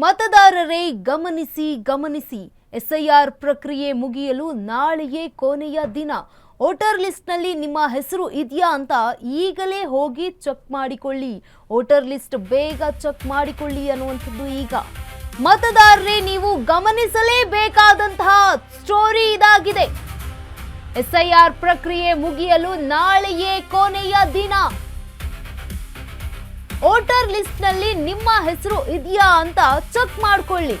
ಮತದಾರರೇ ಗಮನಿಸಿ ಗಮನಿಸಿ ಎಸ್ಐಆರ್ ಪ್ರಕ್ರಿಯೆ ಮುಗಿಯಲು ನಾಳೆಯೇ ಕೊನೆಯ ದಿನ. ವೋಟರ್ ಲಿಸ್ಟ್ನಲ್ಲಿ ನಿಮ್ಮ ಹೆಸರು ಇದೆಯಾ ಅಂತ ಈಗಲೇ ಹೋಗಿ ಚೆಕ್ ಮಾಡಿಕೊಳ್ಳಿ. ವೋಟರ್ ಲಿಸ್ಟ್ ಬೇಗ ಚೆಕ್ ಮಾಡಿಕೊಳ್ಳಿ ಅನ್ನುವಂಥದ್ದು ಈಗ. ಮತದಾರರೇ ನೀವು ಗಮನಿಸಲೇಬೇಕಾದಂತಹ ಸ್ಟೋರಿ ಇದಾಗಿದೆ. ಎಸ್ಐಆರ್ ಪ್ರಕ್ರಿಯೆ ಮುಗಿಯಲು ನಾಳೆಯೇ ಕೊನೆಯ ದಿನ. ವೋಟರ್ ಲಿಸ್ಟ್ ನಲ್ಲಿ ನಿಮ್ಮ ಹೆಸರು ಇದೆಯಾ ಅಂತ ಚೆಕ್ ಮಾಡ್ಕೊಳ್ಳಿ.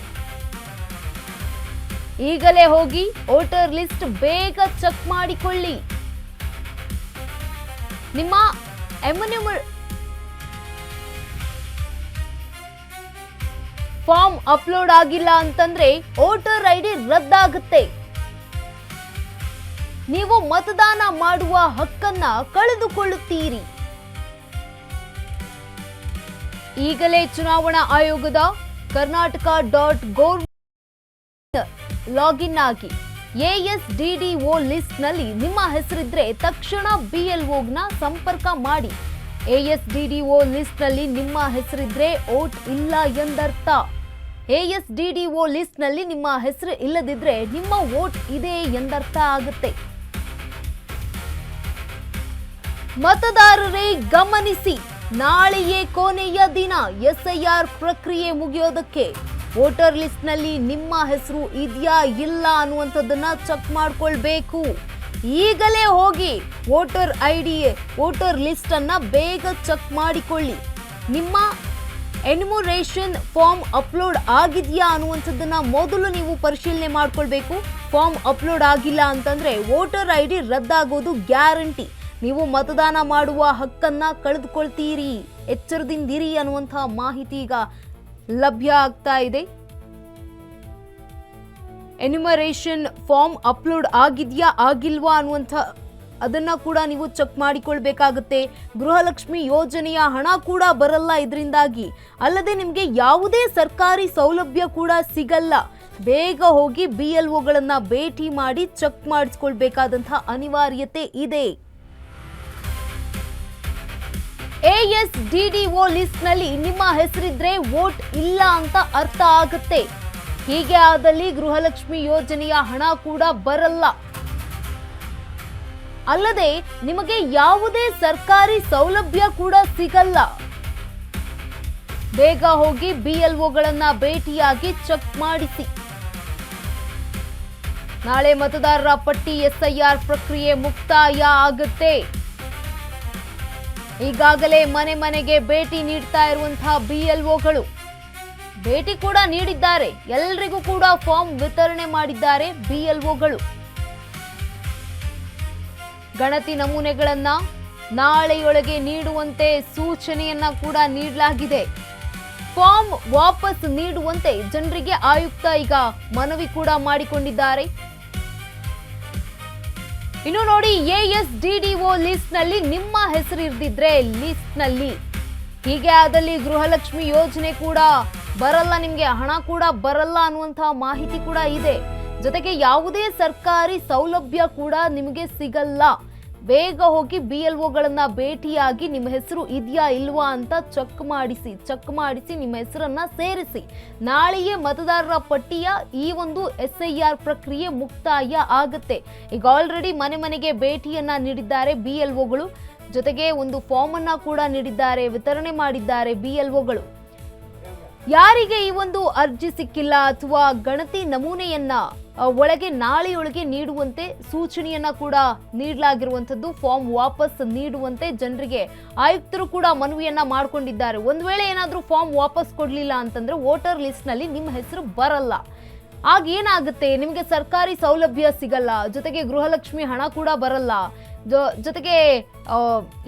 ಈಗಲೇ ಹೋಗಿ ವೋಟರ್ ಲಿಸ್ಟ್ ಬೇಗ ಚೆಕ್ ಮಾಡಿಕೊಳ್ಳಿ. ನಿಮ್ಮ ಫಾರ್ಮ್ ಅಪ್ಲೋಡ್ ಆಗಿಲ್ಲ ಅಂತಂದ್ರೆ ವೋಟರ್ ಐಡಿ ರದ್ದಾಗುತ್ತೆ. ನೀವು ಮತದಾನ ಮಾಡುವ ಹಕ್ಕನ್ನ ಕಳೆದುಕೊಳ್ಳುತ್ತೀರಿ. ಈಗಲೇ ಚುನಾವಣಾ ಆಯೋಗದ karnataka.gov ಲಾಗಿನ್ ಆಗಿ ASDDO ಲಿಸ್ಟ್ ನಲ್ಲಿ ನಿಮ್ಮ ಹೆಸರಿದ್ರೆ ತಕ್ಷಣ BLOನ ಸಂಪರ್ಕ ಮಾಡಿ. ASDDO ಲಿಸ್ಟ್ ನಲ್ಲಿ ನಿಮ್ಮ ಹೆಸರಿದ್ರೆ ವೋಟ್ ಇಲ್ಲ ಎಂದರ್ಥ. ASDDO ಲಿಸ್ಟ್ ನಲ್ಲಿ ನಿಮ್ಮ ಹೆಸರು ಇಲ್ಲದಿದ್ರೆ ನಿಮ್ಮ ವೋಟ್ ಇದೆ ಎಂದರ್ಥ ಆಗುತ್ತೆ. ಮತದಾರರೇ ಗಮನಿಸಿ, ನಾಳೆಯೇ ಕೊನೆಯ ದಿನ. ಎಸ್ಐಆರ್ ಪ್ರಕ್ರಿಯೆ ಮುಗಿಯೋದಕ್ಕೆ ವೋಟರ್ ಲಿಸ್ಟ್ ನಲ್ಲಿ ನಿಮ್ಮ ಹೆಸರು ಇದೆಯಾ ಇಲ್ಲ ಅನ್ನುವಂಥದ್ದನ್ನ ಚೆಕ್ ಮಾಡ್ಕೊಳ್ಬೇಕು. ಈಗಲೇ ಹೋಗಿ ವೋಟರ್ ಐಡಿ ವೋಟರ್ ಲಿಸ್ಟ್ ಅನ್ನ ಬೇಗ ಚೆಕ್ ಮಾಡಿಕೊಳ್ಳಿ. ನಿಮ್ಮ ಎನ್ಯುಮರೇಷನ್ ಫಾರ್ಮ್ ಅಪ್ಲೋಡ್ ಆಗಿದೆಯಾ ಅನ್ನುವಂಥದ್ದನ್ನ ಮೊದಲು ನೀವು ಪರಿಶೀಲನೆ ಮಾಡ್ಕೊಳ್ಬೇಕು. ಫಾರ್ಮ್ ಅಪ್ಲೋಡ್ ಆಗಿಲ್ಲ ಅಂತಂದ್ರೆ ವೋಟರ್ ಐಡಿ ರದ್ದಾಗೋದು ಗ್ಯಾರಂಟಿ. ನೀವು ಮತದಾನ ಮಾಡುವ ಹಕ್ಕನ್ನ ಕಳೆದುಕೊಳ್ತೀರಿ. ಎಚ್ಚರದಿಂದಿರಿ ಅನ್ನುವಂತಹ ಮಾಹಿತಿ ಈಗ ಲಭ್ಯ ಆಗ್ತಾ ಇದೆ. ಎನ್ಯುಮರೇಷನ್ ಫಾರ್ಮ್ ಅಪ್ಲೋಡ್ ಆಗಿದೆಯಾ ಆಗಿಲ್ವಾ ಅನ್ನುವಂಥ ಅದನ್ನ ಕೂಡ ನೀವು ಚೆಕ್ ಮಾಡಿಕೊಳ್ಬೇಕಾಗುತ್ತೆ. ಗೃಹಲಕ್ಷ್ಮಿ ಯೋಜನೆಯ ಹಣ ಕೂಡ ಬರಲ್ಲ ಇದರಿಂದಾಗಿ. ಅಲ್ಲದೆ ನಿಮಗೆ ಯಾವುದೇ ಸರ್ಕಾರಿ ಸೌಲಭ್ಯ ಕೂಡ ಸಿಗಲ್ಲ. ಬೇಗ ಹೋಗಿ BLOಗಳನ್ನ ಭೇಟಿ ಮಾಡಿ ಚೆಕ್ ಮಾಡಿಸ್ಕೊಳ್ಬೇಕಾದಂತಹ ಅನಿವಾರ್ಯತೆ ಇದೆ. ASDDO ಲಿಸ್ಟ್ ನಲ್ಲಿ ನಿಮ್ಮ ಹೆಸರಿದ್ರೆ ವೋಟ್ ಇಲ್ಲ ಅಂತ ಅರ್ಥ ಆಗುತ್ತೆ. ಹೀಗೆ ಆದಲ್ಲಿ ಗೃಹಲಕ್ಷ್ಮಿ ಯೋಜನೆಯ ಹಣ ಕೂಡ ಬರಲ್ಲ. ಅಲ್ಲದೆ ನಿಮಗೆ ಯಾವುದೇ ಸರ್ಕಾರಿ ಸೌಲಭ್ಯ ಕೂಡ ಸಿಗಲ್ಲ. ಬೇಗ ಹೋಗಿ BLOಗಳನ್ನ ಭೇಟಿಯಾಗಿ ಚೆಕ್ ಮಾಡಿಸಿ. ನಾಳೆ ಮತದಾರರ ಪಟ್ಟಿ SIR ಪ್ರಕ್ರಿಯೆ ಮುಕ್ತಾಯ ಆಗುತ್ತೆ. ಈಗಾಗಲೇ ಮನೆ ಮನೆಗೆ ಭೇಟಿ ನೀಡ್ತಾ ಇರುವಂತಹ BLOಗಳು ಭೇಟಿ ಕೂಡ ನೀಡಿದ್ದಾರೆ. ಎಲ್ಲರಿಗೂ ಕೂಡ ಫಾರ್ಮ್ ವಿತರಣೆ ಮಾಡಿದ್ದಾರೆ BLOಗಳು. ಗಣತಿ ನಮೂನೆಗಳನ್ನ ನಾಳೆಯೊಳಗೆ ನೀಡುವಂತೆ ಸೂಚನೆಯನ್ನ ಕೂಡ ನೀಡಲಾಗಿದೆ. ಫಾರ್ಮ್ ವಾಪಸ್ ನೀಡುವಂತೆ ಜನರಿಗೆ ಆಯುಕ್ತ ಈಗ ಮನವಿ ಕೂಡ ಮಾಡಿಕೊಂಡಿದ್ದಾರೆ. ಇನ್ನು ನೋಡಿ, ASDDO ಲಿಸ್ಟ್ ನಲ್ಲಿ ನಿಮ್ಮ ಹೆಸರು ಇರ್ದಿದ್ರೆ ಲಿಸ್ಟ್ ನಲ್ಲಿ ಹೀಗೆ ಆದಲ್ಲಿ ಗೃಹಲಕ್ಷ್ಮಿ ಯೋಜನೆ ಕೂಡ ಬರಲ್ಲ, ನಿಮ್ಗೆ ಹಣ ಕೂಡ ಬರಲ್ಲ ಅನ್ನುವಂತಹ ಮಾಹಿತಿ ಕೂಡ ಇದೆ. ಜೊತೆಗೆ ಯಾವುದೇ ಸರ್ಕಾರಿ ಸೌಲಭ್ಯ ಕೂಡ ನಿಮಗೆ ಸಿಗಲ್ಲ. ಬೇಗ ಹೋಗಿ BLOಗಳನ್ನ ಭೇಟಿಯಾಗಿ ನಿಮ್ಮ ಹೆಸರು ಇದೆಯಾ ಇಲ್ವಾ ಅಂತ ಚೆಕ್ ಮಾಡಿಸಿ ನಿಮ್ಮ ಹೆಸರನ್ನ ಸೇರಿಸಿ. ನಾಳೆಯೇ ಮತದಾರರ ಪಟ್ಟಿಯ ಈ ಒಂದು SIR ಪ್ರಕ್ರಿಯೆ ಮುಕ್ತಾಯ ಆಗುತ್ತೆ. ಈಗ ಆಲ್ರೆಡಿ ಮನೆ ಮನೆಗೆ ಭೇಟಿಯನ್ನ ನೀಡಿದ್ದಾರೆ BLOಗಳು. ಜೊತೆಗೆ ಒಂದು ಫಾರ್ಮ್ ಅನ್ನ ಕೂಡ ನೀಡಿದ್ದಾರೆ, ವಿತರಣೆ ಮಾಡಿದ್ದಾರೆ BLOಗಳು. ಯಾರಿಗೆ ಈ ಒಂದು ಅರ್ಜಿ ಸಿಕ್ಕಿಲ್ಲ ಅಥವಾ ಗಣತಿ ನಮೂನೆಯನ್ನ ನಾಳೆಯೊಳಗೆ ನೀಡುವಂತೆ ಸೂಚನೆಯನ್ನ ಕೂಡ ನೀಡಲಾಗಿರುವಂತದ್ದು. ಫಾರ್ಮ್ ವಾಪಸ್ ನೀಡುವಂತೆ ಜನರಿಗೆ ಆಯುಕ್ತರು ಕೂಡ ಮನವಿಯನ್ನ ಮಾಡಿಕೊಂಡಿದ್ದಾರೆ. ಒಂದು ವೇಳೆ ಏನಾದ್ರೂ ಫಾರ್ಮ್ ವಾಪಸ್ ಕೊಡ್ಲಿಲ್ಲ ಅಂತಂದ್ರೆ ವೋಟರ್ ಲಿಸ್ಟ್ ನಲ್ಲಿ ನಿಮ್ಮ ಹೆಸರು ಬರಲ್ಲ. ಆಗ ಏನಾಗುತ್ತೆ, ನಿಮಗೆ ಸರ್ಕಾರಿ ಸೌಲಭ್ಯ ಸಿಗಲ್ಲ, ಜೊತೆಗೆ ಗೃಹಲಕ್ಷ್ಮಿ ಹಣ ಕೂಡ ಬರಲ್ಲ, ಜೊತೆಗೆ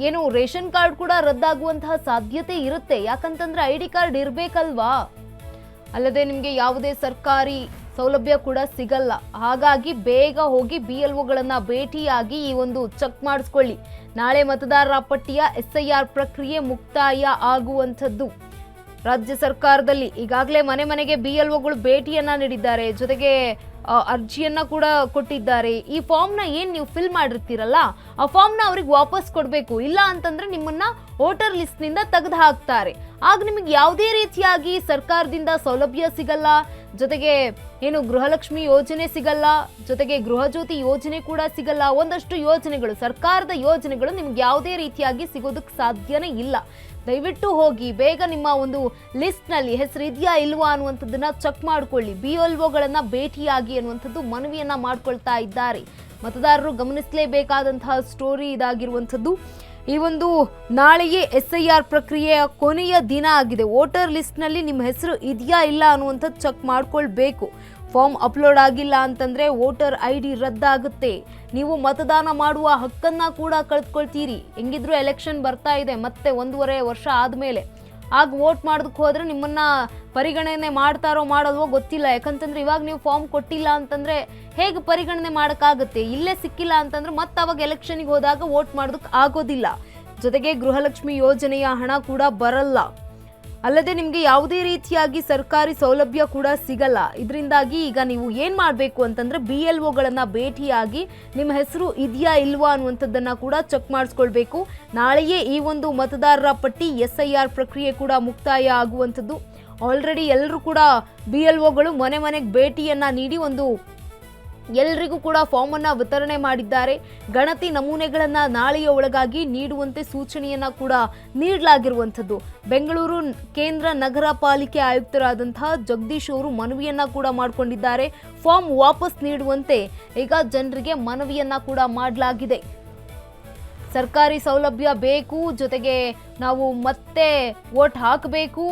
ಏನು ರೇಷನ್ ಕಾರ್ಡ್ ಕೂಡ ರದ್ದಾಗುವಂತಹ ಸಾಧ್ಯತೆ ಇರುತ್ತೆ. ಯಾಕಂತಂದ್ರೆ ID ಕಾರ್ಡ್ ಇರ್ಬೇಕಲ್ವಾ. ಅಲ್ಲದೆ ನಿಮ್ಗೆ ಯಾವುದೇ ಸರ್ಕಾರಿ ಸೌಲಭ್ಯ ಕೂಡ ಸಿಗಲ್ಲ. ಹಾಗಾಗಿ ಬೇಗ ಹೋಗಿ BLOಗಳನ್ನ ಭೇಟಿಯಾಗಿ ಈ ಒಂದು ಚೆಕ್ ಮಾಡಿಸ್ಕೊಳ್ಳಿ. ನಾಳೆ ಮತದಾರರ ಪಟ್ಟಿಯ SIR ಪ್ರಕ್ರಿಯೆ ಮುಕ್ತಾಯ ಆಗುವಂಥದ್ದು. ರಾಜ್ಯ ಸರ್ಕಾರದಲ್ಲಿ ಈಗಾಗಲೇ ಮನೆ ಮನೆಗೆ BLOಗಳು ಭೇಟಿಯನ್ನ ನೀಡಿದ್ದಾರೆ. ಜೊತೆಗೆ ಅರ್ಜಿಯನ್ನ ಕೂಡ ಕೊಟ್ಟಿದ್ದಾರೆ. ಈ ಫಾರ್ಮ್ನ ಏನು ನೀವು ಫಿಲ್ ಮಾಡಿರ್ತೀರಲ್ಲ ಆ ಫಾರ್ಮ್ನ ಅವ್ರಿಗೆ ವಾಪಸ್ ಕೊಡಬೇಕು. ಇಲ್ಲ ಅಂತಂದ್ರೆ ನಿಮ್ಮನ್ನ ವೋಟರ್ ಲಿಸ್ಟ್ನಿಂದ ತೆಗೆದು ಹಾಕ್ತಾರೆ. ಆಗ ನಿಮಗೆ ಯಾವುದೇ ರೀತಿಯಾಗಿ ಸರ್ಕಾರದಿಂದ ಸೌಲಭ್ಯ ಸಿಗಲ್ಲ, ಜೊತೆಗೆ ಏನು ಗೃಹಲಕ್ಷ್ಮಿ ಯೋಜನೆ ಸಿಗಲ್ಲ, ಜೊತೆಗೆ ಗೃಹಜ್ಯೋತಿ ಯೋಜನೆ ಕೂಡ ಸಿಗಲ್ಲ. ಒಂದಷ್ಟು ಯೋಜನೆಗಳು, ಸರ್ಕಾರದ ಯೋಜನೆಗಳು ನಿಮ್ಗೆ ಯಾವುದೇ ರೀತಿಯಾಗಿ ಸಿಗೋದಕ್ಕೆ ಸಾಧ್ಯನೇ ಇಲ್ಲ. ದಯವಿಟ್ಟು ಹೋಗಿ ಬೇಗ ನಿಮ್ಮ ಒಂದು ಲಿಸ್ಟ್ನಲ್ಲಿ ಹೆಸರು ಇದೆಯಾ ಇಲ್ವಾ ಅನ್ನುವಂಥದ್ದನ್ನ ಚೆಕ್ ಮಾಡ್ಕೊಳ್ಳಿ. BLOಗಳನ್ನ ಭೇಟಿಯಾಗಿ ಅನ್ನುವಂಥದ್ದು ಮನವಿಯನ್ನ ಮಾಡ್ಕೊಳ್ತಾ ಇದ್ದಾರೆ. ಮತದಾರರು ಗಮನಿಸಲೇಬೇಕಾದಂತಹ ಸ್ಟೋರಿ ಇದಾಗಿರುವಂಥದ್ದು. ಈ ಒಂದು ನಾಳೆಯೇ SIR ಪ್ರಕ್ರಿಯೆಯ ಕೊನೆಯ ದಿನ ಆಗಿದೆ. ವೋಟರ್ ಲಿಸ್ಟ್ನಲ್ಲಿ ನಿಮ್ಮ ಹೆಸರು ಇದೆಯಾ ಇಲ್ಲ ಅನ್ನುವಂಥದ್ದು ಚೆಕ್ ಮಾಡ್ಕೊಳ್ಬೇಕು. ಫಾರ್ಮ್ ಅಪ್ಲೋಡ್ ಆಗಿಲ್ಲ ಅಂತಂದ್ರೆ ವೋಟರ್ ID ರದ್ದಾಗುತ್ತೆ. ನೀವು ಮತದಾನ ಮಾಡುವ ಹಕ್ಕನ್ನ ಕೂಡ ಕಳೆದುಕೊಳ್ತೀರಿ. ಹೆಂಗಿದ್ರು ಎಲೆಕ್ಷನ್ ಬರ್ತಾ ಇದೆ, ಮತ್ತೆ 1.5 ವರ್ಷ ಆದಮೇಲೆ. ಆಗ ವೋಟ್ ಮಾಡೋದಕ್ಕೆ ಹೋದ್ರೆ ನಿಮ್ಮನ್ನ ಪರಿಗಣನೆ ಮಾಡ್ತಾರೋ ಮಾಡಲ್ವೋ ಗೊತ್ತಿಲ್ಲ. ಯಾಕಂತಂದ್ರೆ ಇವಾಗ ನೀವು ಫಾರ್ಮ್ ಕೊಟ್ಟಿಲ್ಲ ಅಂತಂದ್ರೆ ಹೇಗೆ ಪರಿಗಣನೆ ಮಾಡೋಕ್ಕಾಗುತ್ತೆ? ಇಲ್ಲೇ ಸಿಕ್ಕಿಲ್ಲ ಅಂತಂದ್ರೆ ಮತ್ತೆ ಅವಾಗ ಎಲೆಕ್ಷನ್ಗೆ ಹೋದಾಗ ವೋಟ್ ಮಾಡೋದಕ್ಕೆ ಆಗೋದಿಲ್ಲ. ಜೊತೆಗೆ ಗೃಹಲಕ್ಷ್ಮಿ ಯೋಜನೆಯ ಹಣ ಕೂಡ ಬರಲ್ಲ. ಅಲ್ಲದೆ ನಿಮಗೆ ಯಾವುದೇ ರೀತಿಯಾಗಿ ಸರ್ಕಾರಿ ಸೌಲಭ್ಯ ಕೂಡ ಸಿಗಲ್ಲ. ಇದರಿಂದಾಗಿ ಈಗ ನೀವು ಏನು ಮಾಡಬೇಕು ಅಂತಂದ್ರೆ BLOಗಳನ್ನ ಭೇಟಿಯಾಗಿ ನಿಮ್ಮ ಹೆಸರು ಇದೆಯಾ ಇಲ್ವಾ ಅನ್ನುವಂಥದ್ದನ್ನ ಕೂಡ ಚೆಕ್ ಮಾಡಿಸ್ಕೊಳ್ಬೇಕು. ನಾಳೆಯೇ ಈ ಒಂದು ಮತದಾರರ ಪಟ್ಟಿ SIR ಪ್ರಕ್ರಿಯೆ ಕೂಡ ಮುಕ್ತಾಯ ಆಗುವಂಥದ್ದು. ಆಲ್ರೆಡಿ ಎಲ್ಲರೂ ಕೂಡ BLOಗಳು ಮನೆ ಮನೆಗೆ ಭೇಟಿಯನ್ನ ನೀಡಿ ಒಂದು ಎಲ್ಲರಿಗೂ ಕೂಡ ಫಾರ್ಮ್ ಅನ್ನ ವಿತರಣೆ ಮಾಡಿದ್ದಾರೆ. ಗಣತಿ ನಮೂನೆಗಳನ್ನ ನಾಳೆಯ ಒಳಗಾಗಿ ನೀಡುವಂತೆ ಸೂಚನೆಯನ್ನ ಕೂಡ ನೀಡಲಾಗಿರುವಂಥದ್ದು. ಬೆಂಗಳೂರು ಕೇಂದ್ರ ನಗರ ಪಾಲಿಕೆ ಆಯುಕ್ತರಾದಂತಹ ಜಗದೀಶ್ ಅವರು ಮನವಿಯನ್ನ ಕೂಡ ಮಾಡಿಕೊಂಡಿದ್ದಾರೆ. ಫಾರ್ಮ್ ವಾಪಸ್ ನೀಡುವಂತೆ ಈಗ ಜನರಿಗೆ ಮನವಿಯನ್ನ ಕೂಡ ಮಾಡಲಾಗಿದೆ. ಸರ್ಕಾರಿ ಸೌಲಭ್ಯ ಬೇಕು, ಜೊತೆಗೆ ನಾವು ಮತ್ತೆ ವೋಟ್ ಹಾಕಬೇಕು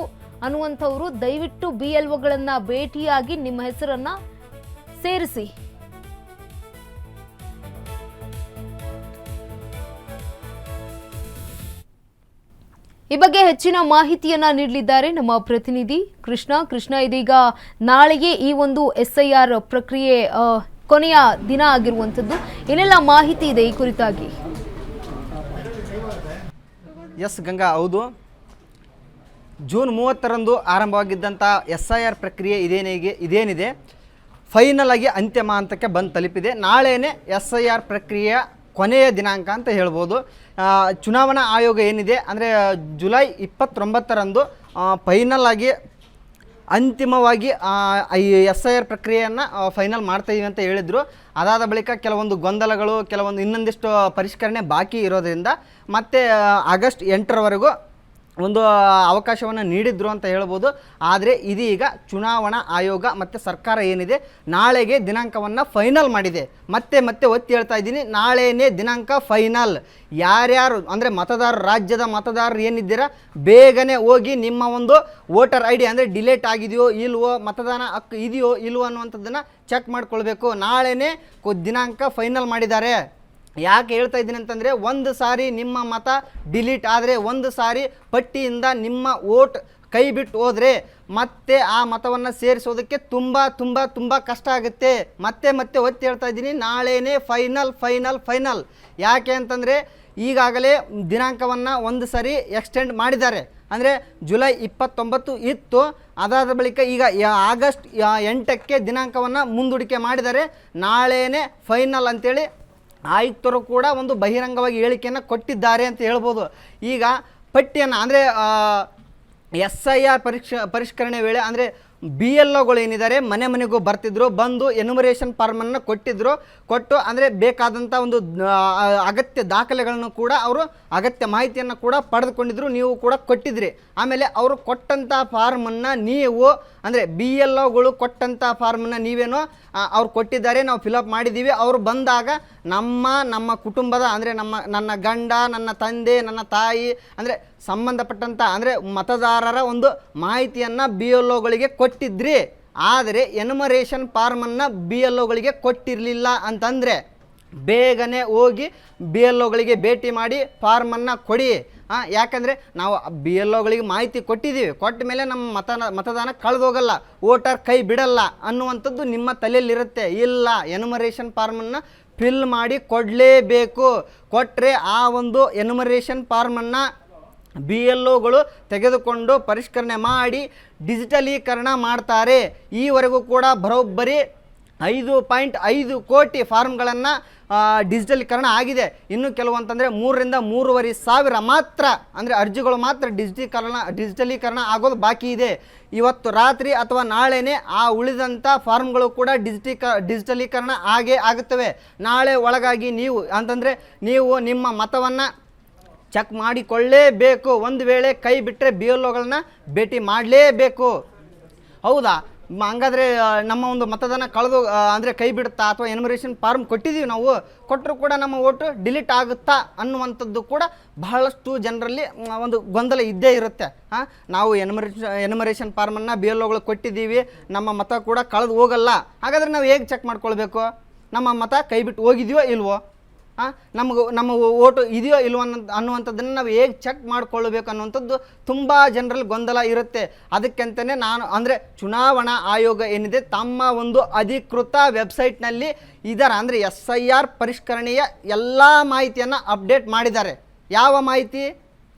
ಅನ್ನುವಂಥವರು ದಯವಿಟ್ಟು BLOಗಳನ್ನ ಭೇಟಿಯಾಗಿ ನಿಮ್ಮ ಹೆಸರನ್ನ ಸೇರಿಸಿ. ಈ ಬಗ್ಗೆ ಹೆಚ್ಚಿನ ಮಾಹಿತಿಯನ್ನ ನೀಡಲಿದ್ದಾರೆ ನಮ್ಮ ಪ್ರತಿನಿಧಿ ಕೃಷ್ಣ. ಇದೀಗ ನಾಳೆಗೆ ಈ ಒಂದು SIR ಪ್ರಕ್ರಿಯೆ ಕೊನೆಯ ದಿನ ಆಗಿರುವಂಥದ್ದು. ಏನೆಲ್ಲ ಮಾಹಿತಿ ಇದೆ ಈ ಕುರಿತಾಗಿ? ಎಸ್ ಗಂಗಾ, ಹೌದು. ಜೂನ್ 30ರಂದು ಆರಂಭವಾಗಿದ್ದಂಥ SIR ಪ್ರಕ್ರಿಯೆ ಇದೇನಿದೆ ಫೈನಲ್ ಆಗಿ ಅಂತಿಮ ಹಂತಕ್ಕೆ ಬಂದು ತಲುಪಿದೆ. ನಾಳೆನೇ SIR ಪ್ರಕ್ರಿಯೆಯ ಕೊನೆಯ ದಿನಾಂಕ ಅಂತ ಹೇಳ್ಬೋದು. ಚುನಾವಣಾ ಆಯೋಗ ಏನಿದೆ ಅಂದರೆ ಜುಲೈ 29ರಂದು ಫೈನಲ್ ಆಗಿ ಅಂತಿಮವಾಗಿ SIR ಪ್ರಕ್ರಿಯೆಯನ್ನು ಫೈನಲ್ ಮಾಡ್ತಾಯಿದ್ದೀವಿ ಅಂತ ಹೇಳಿದರು. ಅದಾದ ಬಳಿಕ ಕೆಲವೊಂದು ಗೊಂದಲಗಳು, ಕೆಲವೊಂದು ಇನ್ನೊಂದಿಷ್ಟು ಪರಿಷ್ಕರಣೆ ಬಾಕಿ ಇರೋದರಿಂದ ಮತ್ತೆ ಆಗಸ್ಟ್ 8ರವರೆಗೂ ಒಂದು ಅವಕಾಶವನ್ನು ನೀಡಿದ್ರು ಅಂತ ಹೇಳ್ಬೋದು. ಆದರೆ ಇದೀಗ ಚುನಾವಣಾ ಆಯೋಗ ಮತ್ತು ಸರ್ಕಾರ ಏನಿದೆ ನಾಳೆಗೆ ದಿನಾಂಕವನ್ನು ಫೈನಲ್ ಮಾಡಿದೆ. ಮತ್ತೆ ಒತ್ತಿ ಹೇಳ್ತಾ ಇದ್ದೀನಿ, ನಾಳೆನೇ ದಿನಾಂಕ ಫೈನಲ್. ಯಾರ್ಯಾರು ಅಂದರೆ ರಾಜ್ಯದ ಮತದಾರರು ಏನಿದ್ದೀರಾ ಬೇಗನೆ ಹೋಗಿ ನಿಮ್ಮ ಒಂದು ವೋಟರ್ ID ಅಂದರೆ ಡಿಲೇಟ್ ಆಗಿದೆಯೋ ಇಲ್ವೋ, ಮತದಾನ ಹಕ್ಕು ಇದೆಯೋ ಇಲ್ವೋ ಅನ್ನುವಂಥದ್ದನ್ನು ಚೆಕ್ ಮಾಡ್ಕೊಳ್ಬೇಕು. ನಾಳೆನೇ ದಿನಾಂಕ ಫೈನಲ್ ಮಾಡಿದ್ದಾರೆ. ಯಾಕೆ ಹೇಳ್ತಾ ಇದ್ದೀನಿ ಅಂತಂದರೆ, ಒಂದು ಸಾರಿ ನಿಮ್ಮ ಮತ ಡಿಲೀಟ್ ಆದರೆ, ಒಂದು ಸಾರಿ ಪಟ್ಟಿಯಿಂದ ನಿಮ್ಮ ವೋಟ್ ಕೈ ಬಿಟ್ಟು ಹೋದರೆ ಮತ್ತೆ ಆ ಮತವನ್ನು ಸೇರಿಸೋದಕ್ಕೆ ತುಂಬ ಕಷ್ಟ ಆಗುತ್ತೆ. ಮತ್ತೆ ಒತ್ತಿ ಹೇಳ್ತಾ ಇದ್ದೀನಿ, ನಾಳೆನೇ ಫೈನಲ್. ಯಾಕೆ ಅಂತಂದರೆ ಈಗಾಗಲೇ ದಿನಾಂಕವನ್ನು ಒಂದು ಸಾರಿ ಎಕ್ಸ್ಟೆಂಡ್ ಮಾಡಿದ್ದಾರೆ. ಅಂದರೆ ಜುಲೈ 29 ಇತ್ತು, ಅದಾದ ಬಳಿಕ ಈಗ ಆಗಸ್ಟ್ 8ಕ್ಕೆ ದಿನಾಂಕವನ್ನು ಮುಂದೂಡಿಕೆ ಮಾಡಿದ್ದಾರೆ. ನಾಳೆನೇ ಫೈನಲ್ ಅಂತೇಳಿ ಆಯುಕ್ತರು ಕೂಡ ಒಂದು ಬಹಿರಂಗವಾಗಿ ಹೇಳಿಕೆಯನ್ನು ಕೊಟ್ಟಿದ್ದಾರೆ ಅಂತ ಹೇಳ್ಬೋದು. ಈಗ ಪಟ್ಟಿಯನ್ನು ಅಂದರೆ SIR ಪರಿಷ್ಕರಣೆ ವೇಳೆ ಅಂದರೆ BLOಗಳು ಏನಿದ್ದಾರೆ ಮನೆಗೂ ಬರ್ತಿದ್ರು, ಬಂದು ಎನ್ಯುಮರೇಷನ್ ಫಾರ್ಮನ್ನು ಕೊಟ್ಟು ಅಂದರೆ ಬೇಕಾದಂಥ ಒಂದು ಅಗತ್ಯ ದಾಖಲೆಗಳನ್ನು ಕೂಡ ಅವರು ಅಗತ್ಯ ಮಾಹಿತಿಯನ್ನು ಕೂಡ ಪಡೆದುಕೊಂಡಿದ್ರು. ನೀವು ಕೂಡ ಕೊಟ್ಟಿದ್ರಿ. ಆಮೇಲೆ ಅವರು ಕೊಟ್ಟಂಥ ಫಾರ್ಮನ್ನು ನೀವು ಅಂದರೆ BLOಗಳು ಕೊಟ್ಟಂಥ ಫಾರ್ಮನ್ನು ನೀವೇನೋ ಅವ್ರು ಕೊಟ್ಟಿದ್ದಾರೆ, ನಾವು ಫಿಲಪ್ ಮಾಡಿದ್ದೀವಿ. ಅವರು ಬಂದಾಗ ನಮ್ಮ ಕುಟುಂಬದ ಅಂದರೆ ನನ್ನ ಗಂಡ, ನನ್ನ ತಂದೆ, ನನ್ನ ತಾಯಿ ಅಂದರೆ ಸಂಬಂಧಪಟ್ಟಂಥ ಅಂದರೆ ಮತದಾರರ ಒಂದು ಮಾಹಿತಿಯನ್ನು BLOಗಳಿಗೆ ಕೊಟ್ಟಿದ್ರಿ. ಆದರೆ ಎನ್ಯುಮರೇಷನ್ ಫಾರ್ಮನ್ನು BLOಗಳಿಗೆ ಕೊಟ್ಟಿರಲಿಲ್ಲ ಅಂತಂದರೆ ಬೇಗನೆ ಹೋಗಿ BLOಗಳಿಗೆ ಭೇಟಿ ಮಾಡಿ ಫಾರ್ಮನ್ನು ಕೊಡಿ. ಯಾಕಂದರೆ ನಾವು BLOಗಳಿಗೆ ಮಾಹಿತಿ ಕೊಟ್ಟಿದ್ದೀವಿ, ಕೊಟ್ಟ ಮೇಲೆ ನಮ್ಮ ಮತದಾನ ಕಳೆದೋಗಲ್ಲ, ವೋಟರ್ ಕೈ ಬಿಡಲ್ಲ ಅನ್ನುವಂಥದ್ದು ನಿಮ್ಮ ತಲೆಯಲ್ಲಿರುತ್ತೆ. ಇಲ್ಲ, ಎನ್ಯುಮರೇಷನ್ ಫಾರ್ಮನ್ನು ಫಿಲ್ ಮಾಡಿ ಕೊಡಲೇಬೇಕು. ಕೊಟ್ಟರೆ ಆ ಒಂದು ಎನ್ಯುಮರೇಷನ್ ಫಾರ್ಮನ್ನು BLOಗಳು ತೆಗೆದುಕೊಂಡು ಪರಿಷ್ಕರಣೆ ಮಾಡಿ ಡಿಜಿಟಲೀಕರಣ ಮಾಡ್ತಾರೆ. ಈವರೆಗೂ ಕೂಡ ಬರೋಬ್ಬರಿ 5.5 ಕೋಟಿ ಫಾರ್ಮ್ಗಳನ್ನು ಡಿಜಿಟಲೀಕರಣ ಆಗಿದೆ. ಇನ್ನು ಕೆಲವು ಅಂತಂದರೆ 3,000-3,500 ಮಾತ್ರ ಅಂದರೆ ಅರ್ಜಿಗಳು ಮಾತ್ರ ಡಿಜಿಟಲೀಕರಣ ಆಗೋದು ಬಾಕಿ ಇದೆ. ಇವತ್ತು ರಾತ್ರಿ ಅಥವಾ ನಾಳೆನೇ ಆ ಉಳಿದಂಥ ಫಾರ್ಮ್ಗಳು ಕೂಡ ಡಿಜಿಟಲೀಕರಣ ಆಗುತ್ತವೆ. ನಾಳೆ ಒಳಗಾಗಿ ನೀವು ನಿಮ್ಮ ಮತವನ್ನು ಚೆಕ್ ಮಾಡಿಕೊಳ್ಳೇಬೇಕು. ಒಂದು ವೇಳೆ ಕೈ ಬಿಟ್ಟರೆ BLOಗಳನ್ನ ಭೇಟಿ ಮಾಡಲೇಬೇಕು. ಹೌದಾ? ಹಂಗಾದರೆ ನಮ್ಮ ಒಂದು ಮತದಾನ ಕಳೆದು ಅಂದರೆ ಕೈ ಬಿಡುತ್ತಾ ಅಥವಾ ಎನ್ಯುಮರೇಷನ್ ಫಾರ್ಮ್ ಕೊಟ್ಟಿದ್ದೀವಿ, ನಾವು ಕೊಟ್ಟರು ಕೂಡ ನಮ್ಮ ಓಟು ಡಿಲೀಟ್ ಆಗುತ್ತಾ ಅನ್ನುವಂಥದ್ದು ಕೂಡ ಬಹಳಷ್ಟು ಜನರಲ್ಲಿ ಒಂದು ಗೊಂದಲ ಇದ್ದೇ ಇರುತ್ತೆ. ನಾವು ಎನ್ಯುಮರೇಷನ್ ಫಾರ್ಮನ್ನು BLOಗಳು ಕೊಟ್ಟಿದ್ದೀವಿ, ನಮ್ಮ ಮತ ಕೂಡ ಕಳೆದು ಹೋಗಲ್ಲ. ಹಾಗಾದರೆ ನಾವು ಹೇಗೆ ಚೆಕ್ ಮಾಡ್ಕೊಳ್ಬೇಕು ನಮ್ಮ ಮತ ಕೈ ಬಿಟ್ಟು ಹೋಗಿದೆಯೋ ಇಲ್ವೋ, ನಮ್ಮ ಓಟು ಇದೆಯೋ ಇಲ್ವೋ ಅನ್ನುವಂಥದ್ದನ್ನು ನಾವು ಹೇಗೆ ಚೆಕ್ ಮಾಡಿಕೊಳ್ಳಬೇಕು ಅನ್ನುವಂಥದ್ದು ತುಂಬ ಜನರಲ್ಲಿ ಗೊಂದಲ ಇರುತ್ತೆ. ಅದಕ್ಕಂತಲೇ ನಾನು ಅಂದರೆ ಚುನಾವಣಾ ಆಯೋಗ ಏನಿದೆ ತಮ್ಮ ಒಂದು ಅಧಿಕೃತ ವೆಬ್ಸೈಟ್ನಲ್ಲಿ ಇದರ ಅಂದರೆ SIR ಪರಿಷ್ಕರಣೆಯ ಎಲ್ಲ ಮಾಹಿತಿಯನ್ನು ಅಪ್ಡೇಟ್ ಮಾಡಿದ್ದಾರೆ. ಯಾವ ಮಾಹಿತಿ?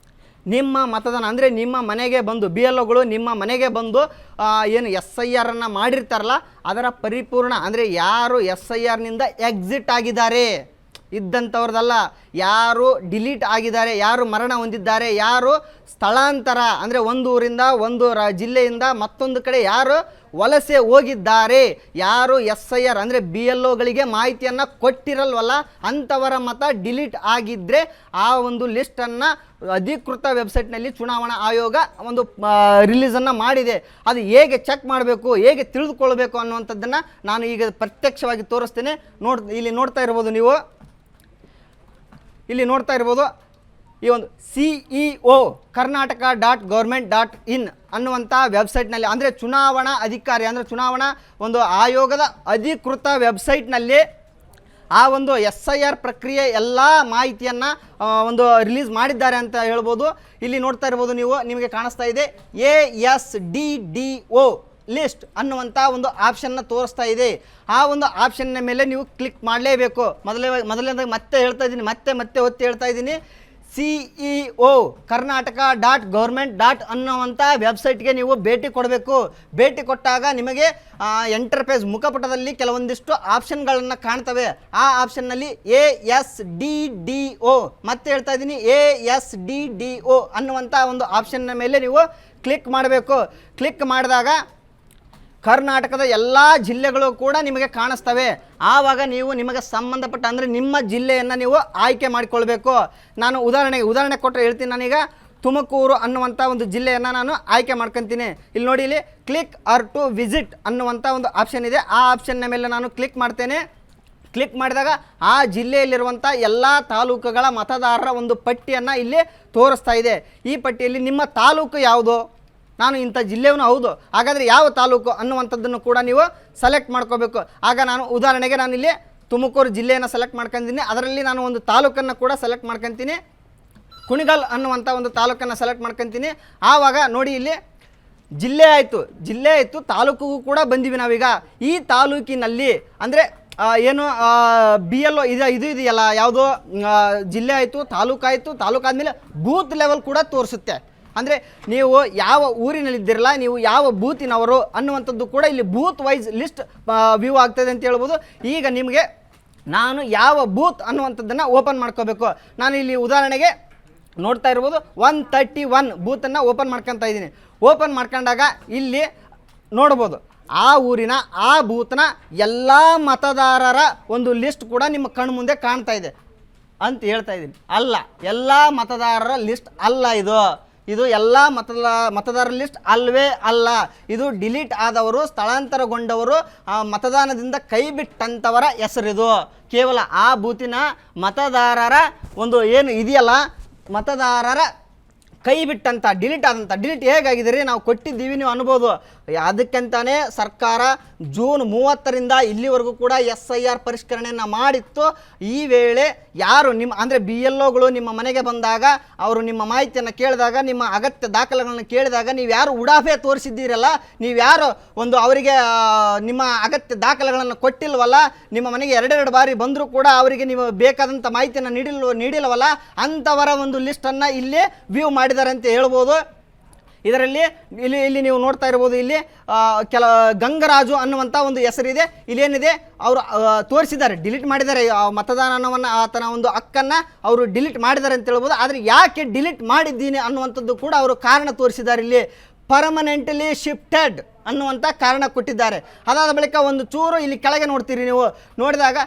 ನಿಮ್ಮ ಮತದಾನ ಅಂದರೆ ನಿಮ್ಮ ಮನೆಗೆ ಬಂದು BLOಗಳು ನಿಮ್ಮ ಮನೆಗೆ ಬಂದು ಏನು SIRನ್ನು ಮಾಡಿರ್ತಾರಲ್ಲ ಅದರ ಪರಿಪೂರ್ಣ ಅಂದರೆ ಯಾರು SIRನಿಂದ ಎಕ್ಸಿಟ್ ಆಗಿದ್ದಾರೆ ಇದ್ದಂಥವ್ರದಲ್ಲ, ಯಾರು ಡಿಲೀಟ್ ಆಗಿದ್ದಾರೆ, ಯಾರು ಮರಣ ಹೊಂದಿದ್ದಾರೆ, ಯಾರು ಸ್ಥಳಾಂತರ ಅಂದರೆ ಒಂದು ಊರಿಂದ ಒಂದು ಜಿಲ್ಲೆಯಿಂದ ಮತ್ತೊಂದು ಕಡೆ ಯಾರು ವಲಸೆ ಹೋಗಿದ್ದಾರೆ, ಯಾರು SIR ಅಂದರೆ BLOಗಳಿಗೆ ಮಾಹಿತಿಯನ್ನು ಕೊಟ್ಟಿರಲ್ವಲ್ಲ ಅಂಥವರ ಮತ ಡಿಲೀಟ್ ಆಗಿದ್ದರೆ ಆ ಒಂದು ಲಿಸ್ಟನ್ನು ಅಧಿಕೃತ ವೆಬ್ಸೈಟ್ನಲ್ಲಿ ಚುನಾವಣಾ ಆಯೋಗ ಒಂದು ರಿಲೀಸನ್ನು ಮಾಡಿದೆ. ಅದು ಹೇಗೆ ಚೆಕ್ ಮಾಡಬೇಕು, ಹೇಗೆ ತಿಳಿದುಕೊಳ್ಬೇಕು ಅನ್ನುವಂಥದ್ದನ್ನು ನಾನು ಈಗ ಪ್ರತ್ಯಕ್ಷವಾಗಿ ತೋರಿಸ್ತೇನೆ. ಇಲ್ಲಿ ನೋಡ್ತಾ ಇರ್ಬೋದು ನೀವು, ಇಲ್ಲಿ ನೋಡ್ತಾ ಇರ್ಬೋದು ಈ ಒಂದು CEO karnataka.government.in ಅನ್ನುವಂಥ ವೆಬ್ಸೈಟ್ನಲ್ಲಿ ಅಂದರೆ ಚುನಾವಣಾ ಅಧಿಕಾರಿ ಅಂದರೆ ಚುನಾವಣಾ ಒಂದು ಆಯೋಗದ ಅಧಿಕೃತ ವೆಬ್ಸೈಟ್ನಲ್ಲಿ ಆ ಒಂದು SIR ಪ್ರಕ್ರಿಯೆ ಎಲ್ಲ ಮಾಹಿತಿಯನ್ನು ಒಂದು ರಿಲೀಸ್ ಮಾಡಿದ್ದಾರೆ ಅಂತ ಹೇಳ್ಬೋದು. ಇಲ್ಲಿ ನೋಡ್ತಾ ಇರ್ಬೋದು ನೀವು, ನಿಮಗೆ ಕಾಣಿಸ್ತಾ ಇದೆ ASDDO ಲಿಸ್ಟ್ ಅನ್ನುವಂಥ ಒಂದು ಆಪ್ಷನ್ನ ತೋರಿಸ್ತಾ ಇದೆ. ಆ ಒಂದು ಆಪ್ಷನ್ನ ಮೇಲೆ ನೀವು ಕ್ಲಿಕ್ ಮಾಡಲೇಬೇಕು. ಮೊದಲನೇದಾಗಿ ಮತ್ತೆ ಹೇಳ್ತಾ ಇದ್ದೀನಿ, ಮತ್ತೆ ಒತ್ತಿ ಹೇಳ್ತಾ ಇದ್ದೀನಿ, CEO karnataka.government. ಅನ್ನುವಂಥ ವೆಬ್ಸೈಟ್ಗೆ ನೀವು ಭೇಟಿ ಕೊಡಬೇಕು. ಭೇಟಿ ಕೊಟ್ಟಾಗ ನಿಮಗೆ ಎಂಟರ್ಪೇಜ್ ಮುಖಪುಟದಲ್ಲಿ ಕೆಲವೊಂದಿಷ್ಟು ಆಪ್ಷನ್ಗಳನ್ನು ಕಾಣ್ತವೆ. ಆ ಆಪ್ಷನ್ನಲ್ಲಿ ASDDO ಮತ್ತೆ ಹೇಳ್ತಾ ಇದ್ದೀನಿ ASDDO ಅನ್ನುವಂಥ ಒಂದು ಆಪ್ಷನ್ನ ಮೇಲೆ ನೀವು ಕ್ಲಿಕ್ ಮಾಡಬೇಕು. ಕ್ಲಿಕ್ ಮಾಡಿದಾಗ ಕರ್ನಾಟಕದ ಎಲ್ಲ ಜಿಲ್ಲೆಗಳು ಕೂಡ ನಿಮಗೆ ಕಾಣಿಸ್ತವೆ. ಆವಾಗ ನೀವು ನಿಮಗೆ ಸಂಬಂಧಪಟ್ಟ ಅಂದರೆ ನಿಮ್ಮ ಜಿಲ್ಲೆಯನ್ನು ನೀವು ಆಯ್ಕೆ ಮಾಡಿಕೊಳ್ಬೇಕು. ನಾನು ಉದಾಹರಣೆ ಕೊಟ್ಟರೆ ಹೇಳ್ತೀನಿ. ನಾನೀಗ ತುಮಕೂರು ಅನ್ನುವಂಥ ಒಂದು ಜಿಲ್ಲೆಯನ್ನು ನಾನು ಆಯ್ಕೆ ಮಾಡ್ಕೊತೀನಿ. ಇಲ್ಲಿ ನೋಡಿ, ಇಲ್ಲಿ ಕ್ಲಿಕ್ ಆರ್ ಟು ವಿಸಿಟ್ ಅನ್ನುವಂಥ ಒಂದು ಆಪ್ಷನ್ ಇದೆ. ಆ ಆಪ್ಷನ್ನ ಮೇಲೆ ನಾನು ಕ್ಲಿಕ್ ಮಾಡ್ತೇನೆ. ಕ್ಲಿಕ್ ಮಾಡಿದಾಗ ಆ ಜಿಲ್ಲೆಯಲ್ಲಿರುವಂಥ ಎಲ್ಲ ತಾಲೂಕುಗಳ ಮತದಾರರ ಒಂದು ಪಟ್ಟಿಯನ್ನು ಇಲ್ಲಿ ತೋರಿಸ್ತಾ ಇದೆ. ಈ ಪಟ್ಟಿಯಲ್ಲಿ ನಿಮ್ಮ ತಾಲೂಕು ಯಾವುದು, ನಾನು ಇಂಥ ಜಿಲ್ಲೆಯವನು ಹೌದು, ಹಾಗಾದರೆ ಯಾವ ತಾಲೂಕು ಅನ್ನುವಂಥದ್ದನ್ನು ಕೂಡ ನೀವು ಸೆಲೆಕ್ಟ್ ಮಾಡ್ಕೋಬೇಕು. ಆಗ ನಾನು ಉದಾಹರಣೆಗೆ ನಾನಿಲ್ಲಿ ತುಮಕೂರು ಜಿಲ್ಲೆಯನ್ನು ಸೆಲೆಕ್ಟ್ ಮಾಡ್ಕೊತೀನಿ. ಅದರಲ್ಲಿ ನಾನು ಒಂದು ತಾಲೂಕನ್ನು ಕೂಡ ಸೆಲೆಕ್ಟ್ ಮಾಡ್ಕೊತೀನಿ. ಕುಣಿಗಲ್ ಅನ್ನುವಂಥ ಒಂದು ತಾಲೂಕನ್ನು ಸೆಲೆಕ್ಟ್ ಮಾಡ್ಕೊತೀನಿ. ಆವಾಗ ನೋಡಿ, ಇಲ್ಲಿ ಜಿಲ್ಲೆ ಆಯಿತು, ತಾಲೂಕಿಗೂ ಕೂಡ ಬಂದೀವಿ ನಾವೀಗ. ಈ ತಾಲೂಕಿನಲ್ಲಿ ಅಂದರೆ ಏನು BLO ಇದು ಇದೆಯಲ್ಲ, ಯಾವುದೋ ಜಿಲ್ಲೆ ಆಯಿತು, ತಾಲೂಕಾದ್ಮೇಲೆ ಬೂತ್ ಲೆವೆಲ್ ಕೂಡ ತೋರಿಸುತ್ತೆ. ಅಂದರೆ ನೀವು ಯಾವ ಊರಿನಲ್ಲಿದ್ದಿರಲ್ಲ, ನೀವು ಯಾವ ಬೂತಿನವರು ಅನ್ನುವಂಥದ್ದು ಕೂಡ ಇಲ್ಲಿ ಬೂತ್ ವೈಸ್ ಲಿಸ್ಟ್ ವ್ಯೂ ಆಗ್ತದೆ ಅಂತ ಹೇಳ್ಬೋದು. ಈಗ ನಿಮಗೆ ನಾನು ಯಾವ ಬೂತ್ ಅನ್ನುವಂಥದ್ದನ್ನು ಓಪನ್ ಮಾಡ್ಕೋಬೇಕು. ನಾನು ಇಲ್ಲಿ ಉದಾಹರಣೆಗೆ ನೋಡ್ತಾ ಇರ್ಬೋದು 131 ಬೂತನ್ನು ಓಪನ್ ಮಾಡ್ಕೊತಾ ಇದ್ದೀನಿ. ಓಪನ್ ಮಾಡ್ಕೊಂಡಾಗ ಇಲ್ಲಿ ನೋಡ್ಬೋದು ಆ ಊರಿನ ಆ ಬೂತ್ನ ಎಲ್ಲ ಮತದಾರರ ಒಂದು ಲಿಸ್ಟ್ ಕೂಡ ನಿಮ್ಮ ಕಣ್ಣು ಮುಂದೆ ಕಾಣ್ತಾ ಇದೆ ಅಂತ ಹೇಳ್ತಾ ಇದ್ದೀನಿ. ಅಲ್ಲ, ಎಲ್ಲ ಮತದಾರರ ಲಿಸ್ಟ್ ಅಲ್ಲ ಇದು ಎಲ್ಲ ಮತದಾರರ ಲಿಸ್ಟ್ ಅಲ್ವೇ ಅಲ್ಲ. ಇದು ಡಿಲೀಟ್ ಆದವರು, ಸ್ಥಳಾಂತರಗೊಂಡವರು, ಮತದಾನದಿಂದ ಕೈ ಬಿಟ್ಟಂಥವರ ಹೆಸರಿದು. ಕೇವಲ ಆ ಬೂತಿನ ಮತದಾರರ ಒಂದು ಏನು ಇದೆಯಲ್ಲ, ಮತದಾರರ ಕೈ ಬಿಟ್ಟಂಥ ಡಿಲೀಟ್ ಹೇಗಾಗಿದೆ ನಾವು ಕೊಟ್ಟಿದ್ದೀವಿ ನೀವು ಅನ್ಬೋದು. ಅದಕ್ಕಂತಾನೆ ಸರ್ಕಾರ ಜೂನ್ 30ರಿಂದ ಇಲ್ಲಿವರೆಗೂ ಕೂಡ SIR ಪರಿಷ್ಕರಣೆಯನ್ನು ಮಾಡಿತ್ತು. ಈ ವೇಳೆ ಯಾರು ನಿಮ್ಮ ಅಂದರೆ BLOಗಳು ನಿಮ್ಮ ಮನೆಗೆ ಬಂದಾಗ ಅವರು ನಿಮ್ಮ ಮಾಹಿತಿಯನ್ನು ಕೇಳಿದಾಗ, ನಿಮ್ಮ ಅಗತ್ಯ ದಾಖಲೆಗಳನ್ನು ಕೇಳಿದಾಗ ನೀವು ಯಾರು ಉಡಾಫೆ ತೋರಿಸಿದ್ದೀರಲ್ಲ, ನೀವು ಯಾರು ಒಂದು ಅವರಿಗೆ ನಿಮ್ಮ ಅಗತ್ಯ ದಾಖಲೆಗಳನ್ನು ಕೊಟ್ಟಿಲ್ವಲ್ಲ, ನಿಮ್ಮ ಮನೆಗೆ ಎರಡೆರಡು ಬಾರಿ ಬಂದರೂ ಕೂಡ ಅವರಿಗೆ ನೀವು ಬೇಕಾದಂಥ ಮಾಹಿತಿಯನ್ನು ನೀಡಿಲ್ವಲ್ಲ, ಅಂಥವರ ಒಂದು ಲಿಸ್ಟನ್ನು ಇಲ್ಲಿ ವ್ಯೂ ಮಾಡಿದ್ದಾರೆ ಅಂತ ಹೇಳ್ಬೋದು. ಇದರಲ್ಲಿ ಇಲ್ಲಿ ನೀವು ನೋಡ್ತಾ ಇರ್ಬೋದು, ಇಲ್ಲಿ ಗಂಗರಾಜು ಅನ್ನುವಂಥ ಒಂದು ಹೆಸರಿದೆ. ಇಲ್ಲೇನಿದೆ ಅವರು ತೋರಿಸಿದ್ದಾರೆ, ಡಿಲೀಟ್ ಮಾಡಿದ್ದಾರೆ ಮತದಾನವನ್ನು, ಆತನ ಒಂದು ಹಕ್ಕನ್ನು ಅವರು ಡಿಲೀಟ್ ಮಾಡಿದ್ದಾರೆ ಅಂತ ಹೇಳ್ಬೋದು. ಆದರೆ ಯಾಕೆ ಡಿಲೀಟ್ ಮಾಡಿದ್ದೀನಿ ಅನ್ನುವಂಥದ್ದು ಕೂಡ ಅವರು ಕಾರಣ ತೋರಿಸಿದ್ದಾರೆ. ಇಲ್ಲಿ ಪರ್ಮನೆಂಟ್ಲಿ ಶಿಫ್ಟೆಡ್ ಅನ್ನುವಂಥ ಕಾರಣ ಕೊಟ್ಟಿದ್ದಾರೆ. ಅದಾದ ಬಳಿಕ ಒಂದು ಚೂರು ಇಲ್ಲಿ ಕೆಳಗೆ ನೋಡ್ತೀರಿ, ನೀವು ನೋಡಿದಾಗ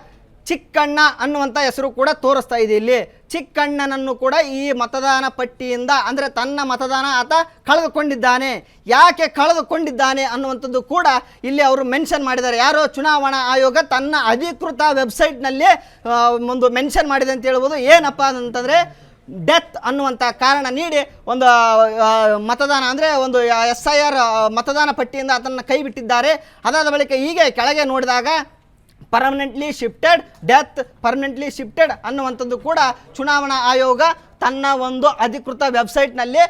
ಚಿಕ್ಕಣ್ಣ ಅನ್ನುವಂಥ ಹೆಸರು ಕೂಡ ತೋರಿಸ್ತಾ ಇದೆ. ಇಲ್ಲಿ ಚಿಕ್ಕಣ್ಣನನ್ನು ಕೂಡ ಈ ಮತದಾನ ಪಟ್ಟಿಯಿಂದ, ಅಂದರೆ ತನ್ನ ಮತದಾನ ಆತ ಕಳೆದುಕೊಂಡಿದ್ದಾನೆ. ಯಾಕೆ ಕಳೆದುಕೊಂಡಿದ್ದಾನೆ ಅನ್ನುವಂಥದ್ದು ಕೂಡ ಇಲ್ಲಿ ಅವರು ಮೆನ್ಷನ್ ಮಾಡಿದ್ದಾರೆ. ಯಾರೋ ಚುನಾವಣಾ ಆಯೋಗ ತನ್ನ ಅಧಿಕೃತ ವೆಬ್ಸೈಟ್ನಲ್ಲಿ ಒಂದು ಮೆನ್ಷನ್ ಮಾಡಿದೆ ಅಂತ ಹೇಳ್ಬೋದು. ಏನಪ್ಪ ಅಂತಂದರೆ ಡೆತ್ ಅನ್ನುವಂಥ ಕಾರಣ ನೀಡಿ ಒಂದು ಮತದಾನ, ಅಂದರೆ ಒಂದು SIR ಮತದಾನ ಪಟ್ಟಿಯಿಂದ ಅದನ್ನು ಕೈ ಬಿಟ್ಟಿದ್ದಾರೆ. ಅದಾದ ಬಳಿಕ ಹೀಗೆ ಕೆಳಗೆ ನೋಡಿದಾಗ permanently shifted, death, permanently shifted ಅನ್ನುವಂಥದ್ದು ಕೂಡ ಚುನಾವಣಾ ಆಯೋಗ ತನ್ನ ಒಂದು ಅಧಿಕೃತ ವೆಬ್ಸೈಟ್ನಲ್ಲಿ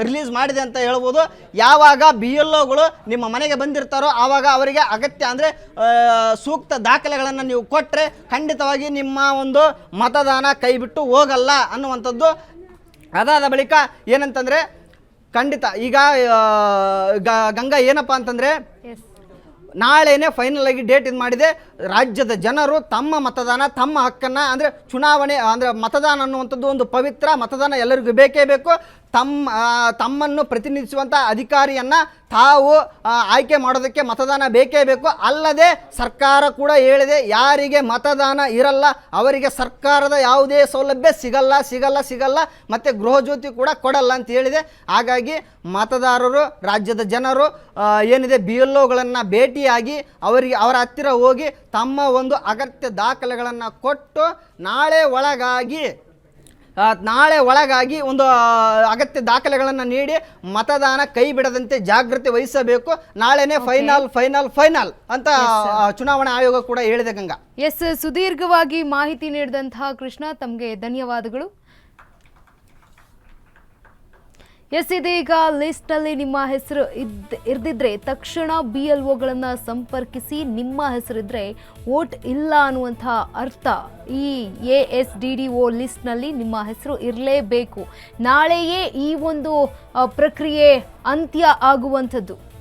ರಿಲೀಸ್ ಮಾಡಿದೆ ಅಂತ ಹೇಳ್ಬೋದು. ಯಾವಾಗ BLOಗಳು ನಿಮ್ಮ ಮನೆಗೆ ಬಂದಿರ್ತಾರೋ ಆವಾಗ ಅವರಿಗೆ ಅಗತ್ಯ ಅಂದರೆ ಸೂಕ್ತ ದಾಖಲೆಗಳನ್ನು ನೀವು ಕೊಟ್ಟರೆ ಖಂಡಿತವಾಗಿ ನಿಮ್ಮ ಒಂದು ಮತದಾನ ಕೈಬಿಟ್ಟು ಹೋಗಲ್ಲ ಅನ್ನುವಂಥದ್ದು. ಅದಾದ ಬಳಿಕ ಏನಂತಂದರೆ ಖಂಡಿತ ಈಗ ಗಂಗಾ ಏನಪ್ಪ ಅಂತಂದರೆ ನಾಳೆನೇ ಫೈನಲ್ ಆಗಿ ಡೇಟ್ ಇದು ಮಾಡಿದೆ. ರಾಜ್ಯದ ಜನರು ತಮ್ಮ ಮತದಾನ, ತಮ್ಮ ಹಕ್ಕನ್ನು, ಅಂದರೆ ಚುನಾವಣೆ, ಅಂದರೆ ಮತದಾನ ಅನ್ನುವಂಥದ್ದು ಒಂದು ಪವಿತ್ರ, ಮತದಾನ ಎಲ್ಲರಿಗೂ ಬೇಕೇ ಬೇಕು. ತಮ್ಮನ್ನು ಪ್ರತಿನಿಧಿಸುವಂಥ ಅಧಿಕಾರಿಯನ್ನು ತಾವು ಆಯ್ಕೆ ಮಾಡೋದಕ್ಕೆ ಮತದಾನ ಬೇಕೇ ಬೇಕು. ಅಲ್ಲದೆ ಸರ್ಕಾರ ಕೂಡ ಹೇಳಿದೆ, ಯಾರಿಗೆ ಮತದಾನ ಇರಲ್ಲ ಅವರಿಗೆ ಸರ್ಕಾರದ ಯಾವುದೇ ಸೌಲಭ್ಯ ಸಿಗಲ್ಲ ಮತ್ತು ಗೃಹಜ್ಯೋತಿ ಕೂಡ ಕೊಡಲ್ಲ ಅಂತ ಹೇಳಿದೆ. ಹಾಗಾಗಿ ಮತದಾರರು, ರಾಜ್ಯದ ಜನರು ಏನಿದೆ BLOಗಳನ್ನು ಭೇಟಿಯಾಗಿ ಅವರ ಹತ್ತಿರ ಹೋಗಿ ತಮ್ಮ ಒಂದು ಅಗತ್ಯ ದಾಖಲೆಗಳನ್ನು ಕೊಟ್ಟು ನಾಳೆ ಒಳಗಾಗಿ ಒಂದು ಅಗತ್ಯ ದಾಖಲೆಗಳನ್ನು ನೀಡಿ ಮತದಾನ ಕೈ ಬಿಡದಂತೆ ಜಾಗೃತಿ ವಹಿಸಬೇಕು. ನಾಳೆನೇ ಫೈನಲ್ ಅಂತ ಚುನಾವಣಾ ಆಯೋಗ ಕೂಡ ಹೇಳಿದೆ. ಗಂಗಾ, ಎಸ್, ಸುದೀರ್ಘವಾಗಿ ಮಾಹಿತಿ ನೀಡಿದಂತಹ ಕೃಷ್ಣ, ತಮಗೆ ಧನ್ಯವಾದಗಳು. ಎಸ್, ಇದೀಗ ಲಿಸ್ಟ್ನಲ್ಲಿ ನಿಮ್ಮ ಹೆಸರು ಇರ್ದಿದ್ರೆ ತಕ್ಷಣ BLOಗಳನ್ನು ಸಂಪರ್ಕಿಸಿ. ನಿಮ್ಮ ಹೆಸರಿದ್ರೆ ವೋಟ್ ಇಲ್ಲ ಅನ್ನುವಂಥ ಅರ್ಥ. ಈ ASDDO ಲಿಸ್ಟ್ನಲ್ಲಿ ನಿಮ್ಮ ಹೆಸರು ಇರಲೇಬೇಕು. ನಾಳೆಯೇ ಈ ಒಂದು ಪ್ರಕ್ರಿಯೆ ಅಂತ್ಯ ಆಗುವಂಥದ್ದು.